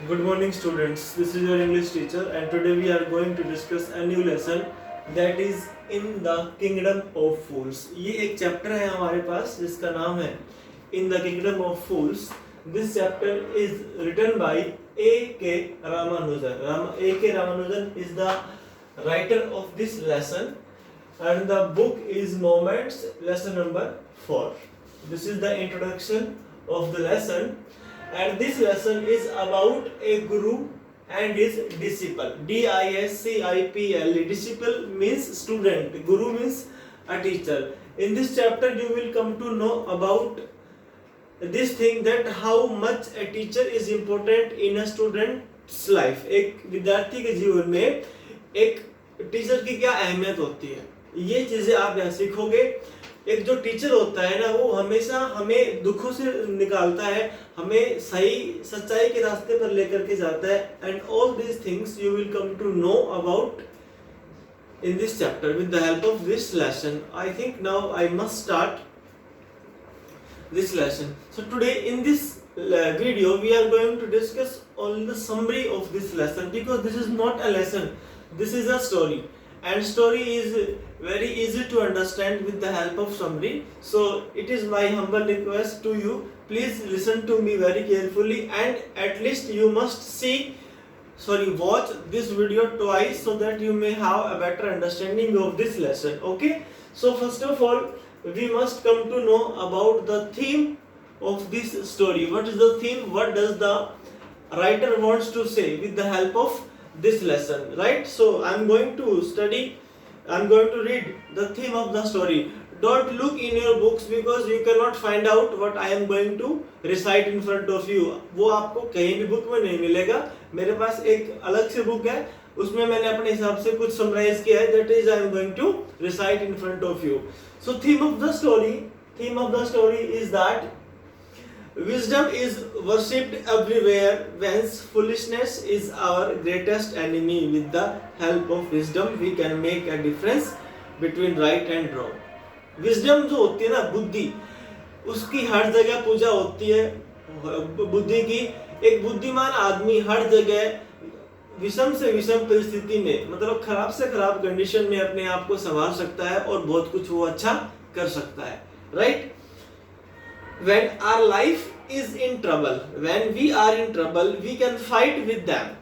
Good morning, students. This is your English teacher, and today we are going to discuss a new lesson that is in the Kingdom of Fools. ये एक chapter है हमारे पास जिसका नाम है In the Kingdom of Fools. This chapter is written by A.K. Ramanujan. A.K. Ramanujan is the writer of this lesson, and the book is Moments, lesson number 4. This is the introduction of the lesson. And this lesson is about a guru and his disciple. Disciple. Disciple means student. Guru means a teacher. In this chapter you will come to know about this thing that how much a teacher is important in a student's life. एक विद्यार्थी के जीवन में एक teacher की क्या अहमियत होती है, ये चीजें आप यहाँ सीखोगे. एक जो टीचर होता है ना, वो हमेशा हमें दुखों से निकालता है, हमें सही सच्चाई के रास्ते पर लेकर के जाता है. And all these things you will come to know about in this chapter with the help of this lesson. I think now I must start this lesson. So today in this video we are going to discuss only the summary of this lesson, because this is not a lesson, this is a story, and story is very easy to understand with the help of summary. So it is my humble request to you, please listen to me very carefully, and at least you must watch this video twice so that you may have a better understanding of this lesson. Okay, so first of all we must come to know about the theme of this story. What is the theme? What does the writer wants to say with the help of this lesson, right? So I'm going to read the theme of the story. Don't look in your books because you cannot find out what I am going to recite in front of you. वो आपको कहीं भी book में नहीं मिलेगा. मेरे पास एक अलग से बुक है, उसमें मैंने अपने हिसाब से कुछ समराइज किया है. That is I am going to recite in front of you. So theme of the story is that wisdom is worshipped everywhere, whence foolishness is our greatest enemy. With the help of wisdom we can make a difference between right and wrong. Wisdom जो होती है ना, बुद्धि, उसकी हर जगह पूजा होती है. बुद्धि की, एक बुद्धिमान आदमी हर जगह विषम से विषम परिस्थिति में, मतलब खराब से खराब कंडीशन में अपने आप को संभाल सकता है और बहुत कुछ वो अच्छा कर सकता है, right? When our life is in trouble, when we are in trouble, we can fight with them.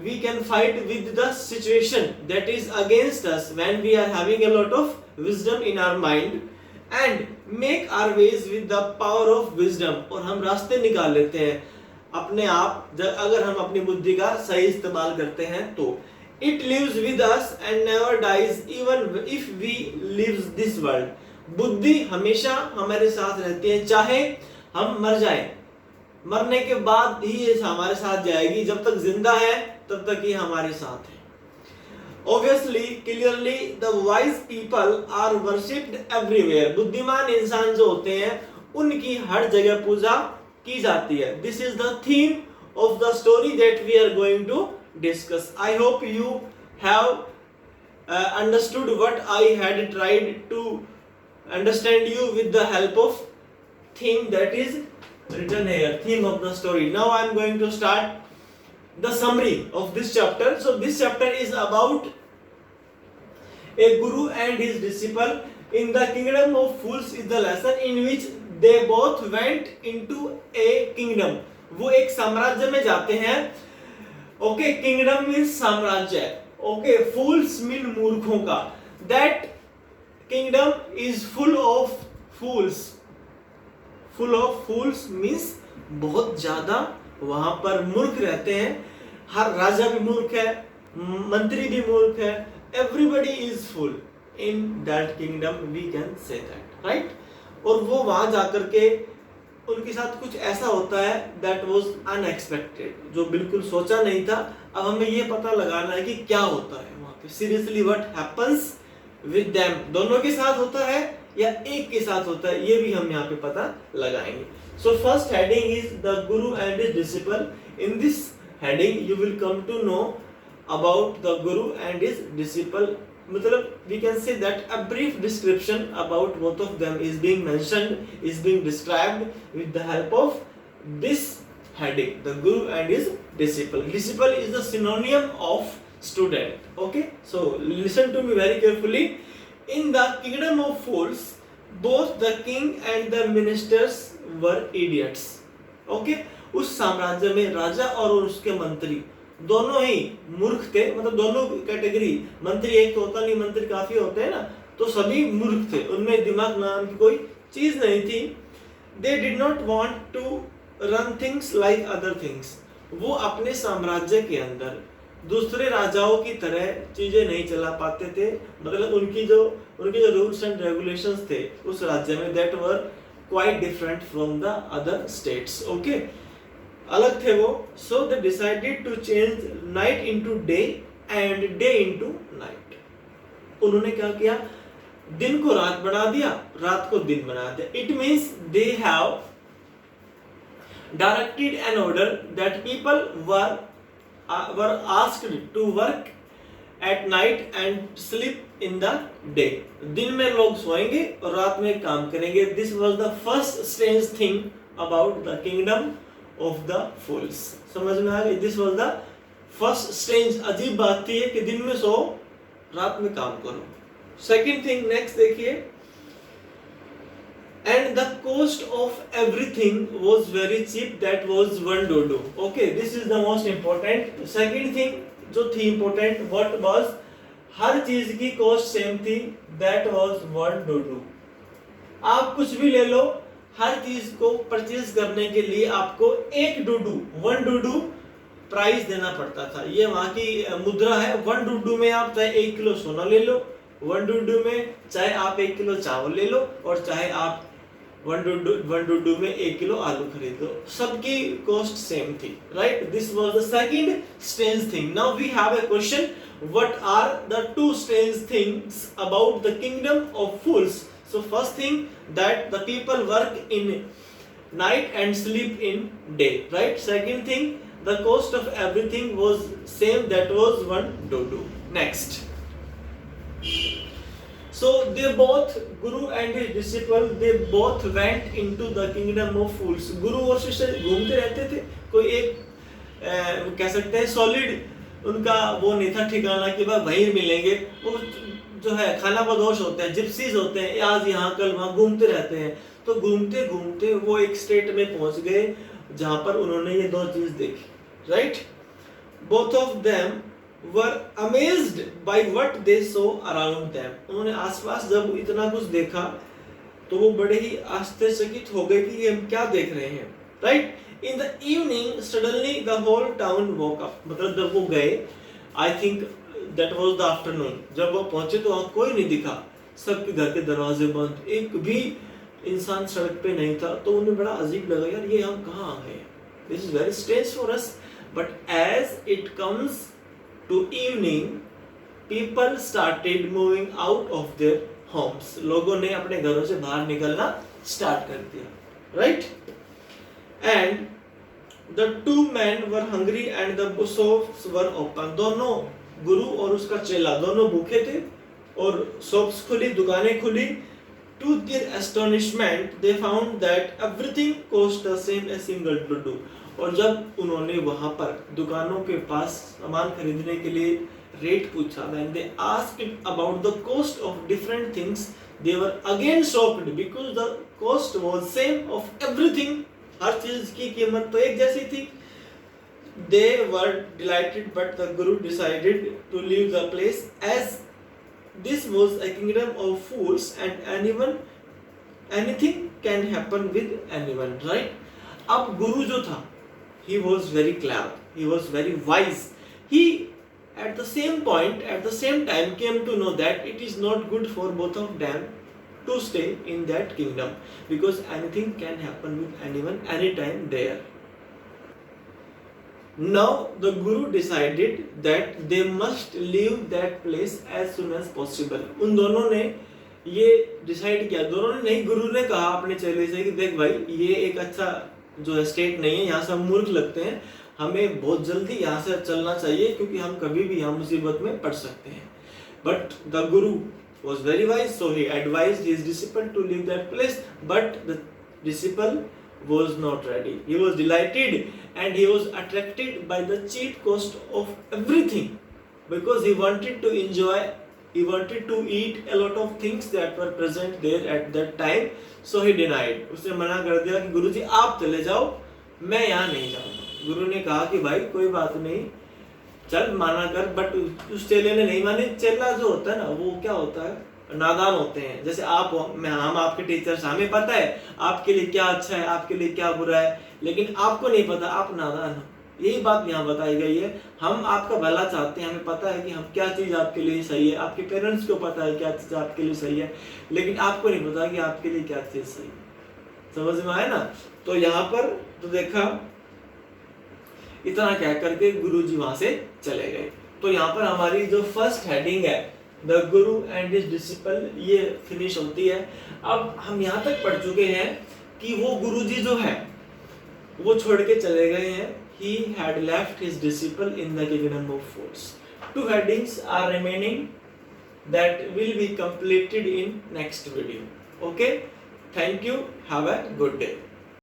We can fight with the situation that is against us when we are having a lot of wisdom in our mind, and make our ways with the power of wisdom. और हम रास्ते निकाल लेते हैं अपने आप, अगर हम अपनी बुद्धि का सही इस्तेमाल करते हैं तो. It lives with us and never dies even if we leave this world. बुद्धि हमेशा हमारे साथ रहती है, चाहे हम मर जाएं, मरने के बाद ही ये हमारे साथ जाएगी. जब तक जिंदा है तब तक ये हमारे साथ है. Obviously, clearly, the wise people are worshipped everywhere. बुद्धिमान इंसान जो होते हैं उनकी हर जगह पूजा की जाती है. This is the theme of the story that we are going to discuss. I hope you have understood what I had tried to understand you with the help of theme that is written here, theme of the story. Now I am going to start the summary of this chapter. So this chapter is about a guru and his disciple. In the Kingdom of Fools is the lesson in which they both went into a kingdom. वो एक साम्राज्य में जाते हैं. Okay, kingdom means साम्राज्य. Okay, fools mean मूर्खों का. That kingdom is full of fools. Full of fools means बहुत ज्यादा वहां पर मूर्ख रहते हैं. हर राजा भी मूर्ख है, मंत्री भी मूर्ख है. Everybody is fool in that kingdom, we can say that, right? और वो वहां जाकर के उनके साथ कुछ ऐसा होता है दैट वाज अनएक्सपेक्टेड, जो बिल्कुल सोचा नहीं था. अब हमें ये पता लगाना है कि क्या होता है वहां पे. Seriously what happens with them. दोनों के साथ होता है या एक के साथ होता है, ये भी हम यहाँ पे पता लगाएंगे. So first heading is the guru and his disciple. In this heading you will come to know about the guru and his disciple. मतलब we can say that a brief description about both of them is being mentioned, is being described with the help of this heading, the guru and his disciple. Disciple is the synonym of student. Okay, so listen to me very carefully. In the kingdom of fools, both the king and the ministers were idiots. Okay, उस साम्राज्य में राजा और उसके मंत्री दोनों ही मूर्ख थे, मतलब दोनों कैटेगरी, मंत्री एक तो होता नहीं, मंत्री काफी होते हैं ना, तो सभी मूर्ख थे, उनमें दिमाग नाम की कोई चीज नहीं थी. They did not want to run things like other things. वो अपने साम्राज्य के अंदर दूसरे राजाओं की तरह चीजें नहीं चला पाते थे, मतलब उनके जो रूल्स एंड रेगुलेशंस थे उस राज्य में, that were quite different from the other states. Okay, अलग थे वो. So they decided to change night into day and day into night. उन्होंने क्या किया, दिन को रात बना दिया, रात को दिन बना दिया. It means they have directed an order that people were asked to work at night and sleep in the day. दिन में लोग सोएंगे और रात में काम करेंगे. This was the first strange thing about the kingdom of the fools. समझ में आ गई? This was the first strange, अजीब बात थी कि दिन में सो, रात में काम करो. Second thing, next देखिए, and the cost of everything was very cheap, that was 1 dodo. Okay, this is the most important. Second thing जो थी important, what was, हर चीज की कॉस्ट सेम थी, that was 1 dodo. आप कुछ भी ले लो, हर चीज को परचेज करने के लिए आपको 1 डूडू 1 डूडू प्राइस देना पड़ता था. ये वहां की मुद्रा है. 1 डूडू में आप चाहे 1 किलो सोना ले लो, 1 डूडू में चाहे आप 1 किलो चावल ले लो, और चाहे आप 1 डूडू में 1 किलो आलू खरीद लो, सबकी कॉस्ट सेम थी. Right, this was the second strange thing. Now we have a question, what are the 2 strange things about the kingdom of fools? So first thing, that the people work in night and sleep in day, right? Second thing, the cost of everything was same, that was 1 dodo. Next, so they both, Guru and his disciple, they both went into the kingdom of fools. Guru और शिष्य घूमते रहते थे, कोई एक कह सकते हैं सॉलिड उनका वो नहीं था ठिकाना कि भाई वहीं मिलेंगे. वो जो है खाना बदोश होते हैं, जिप्सीज होते हैं, आज यहाँ कल वहाँ घूमते रहते हैं. तो घूमते घूमते वो एक स्टेट में पहुंच गए जहां पर उन्होंने ये 2 चीज देखी. Right, both of them were amazed by what they saw around them. उन्होंने आसपास जब इतना कुछ देखा तो वो बड़े ही आश्चर्यचकित हो गए कि ये हम क्या देख रहे हैं. Right, in the evening suddenly the whole town woke up. मतलब जब वो गए, I think that was the afternoon, जब वो पहुंचे तो वहाँ कोई नहीं दिखा, सबके घर के दरवाजे बंद, एक भी इंसान सड़क पे नहीं था. तो उन्हें बड़ा अजीब लगा, यार ये हम कहाँ आ गए, this is very strange for us. But as it comes to evening, people started moving out of their homes. लोगों ने अपने घरों से बाहर निकलना स्टार्ट कर दिया. Right, and the 2 men were hungry and the shops were open. दोनों गुरु और उसका चेला दोनों भूखे थे और शॉप्स खुली, दुकानें खुली. To their astonishment, they found that everything cost the same as single dodo. और जब उन्होंने वहां पर दुकानों के पास सामान खरीदने के लिए रेट पूछा, when they asked about the cost of different things, they were again shocked because the cost was same of everything. हर चीज की कीमत तो एक जैसी थी. They were delighted, but the Guru decided to leave the place, as this was a kingdom of fools and anything can happen with anyone. Right? अब गुरु जो था, he was very clever, he was very wise. He at the same time came to know that it is not good for both of them to stay in that kingdom, because anything can happen with anyone anytime there. Now the Guru decided that they must leave that place as soon as possible. उन दोनों ने ये decide किया, दोनों ने नहीं, गुरु ने कहा अपने चेले से कि देख भाई, ये एक अच्छा जो है स्टेट नहीं है, यहाँ से हम मूर्ख लगते हैं, हमें बहुत जल्दी यहाँ से चलना चाहिए क्योंकि हम कभी भी यहाँ मुसीबत में पड़ सकते हैं. But the Guru was very wise, so he advised his disciple to leave that place. But the disciple was not ready. He was delighted and he was attracted by the cheap cost of everything, because he wanted to enjoy, he wanted to eat a lot of things that were present there at that time. So he denied. उसने मना कर दिया कि गुरुजी आप चले जाओ, मैं यहाँ नहीं जाऊँगा। गुरु ने कहा कि भाई कोई बात नहीं, चल माना कर, बट उस चेले ने नहीं माने। चेला जो होता है ना, वो क्या होता है, नादान होते हैं। जैसे आप हो, मैं, हम आपके टीचर्स, हमें पता है आपके लिए क्या अच्छा है, आपके लिए क्या बुरा है, लेकिन आपको नहीं पता, आप नादान हो। यही बात यहाँ बताई गई है। हम आपका भला चाहते हैं, हमें पता है कि हम क्या चीज़ आपके लिए सही है, आपके पेरेंट्स को पता है क्या चीज़ आपके लिए सही है, लेकिन आपको नहीं पता कि आपके लिए क्या चीज़ सही है। समझ में आया ना? तो यहाँ पर तो देखा, इतना कह करके गुरुजी वहां से चले गए। तो यहाँ पर हमारी जो फर्स्ट हेडिंग है, the Guru and his disciple, ये फिनिश होती है। अब हम यहाँ तक पढ़ चुके हैं कि वो गुरुजी जो है वो छोड़ के चले गए हैं। He had left his disciple in the kingdom of fools. 2 headings are remaining that will be completed in next video. Okay, thank you, have a good day.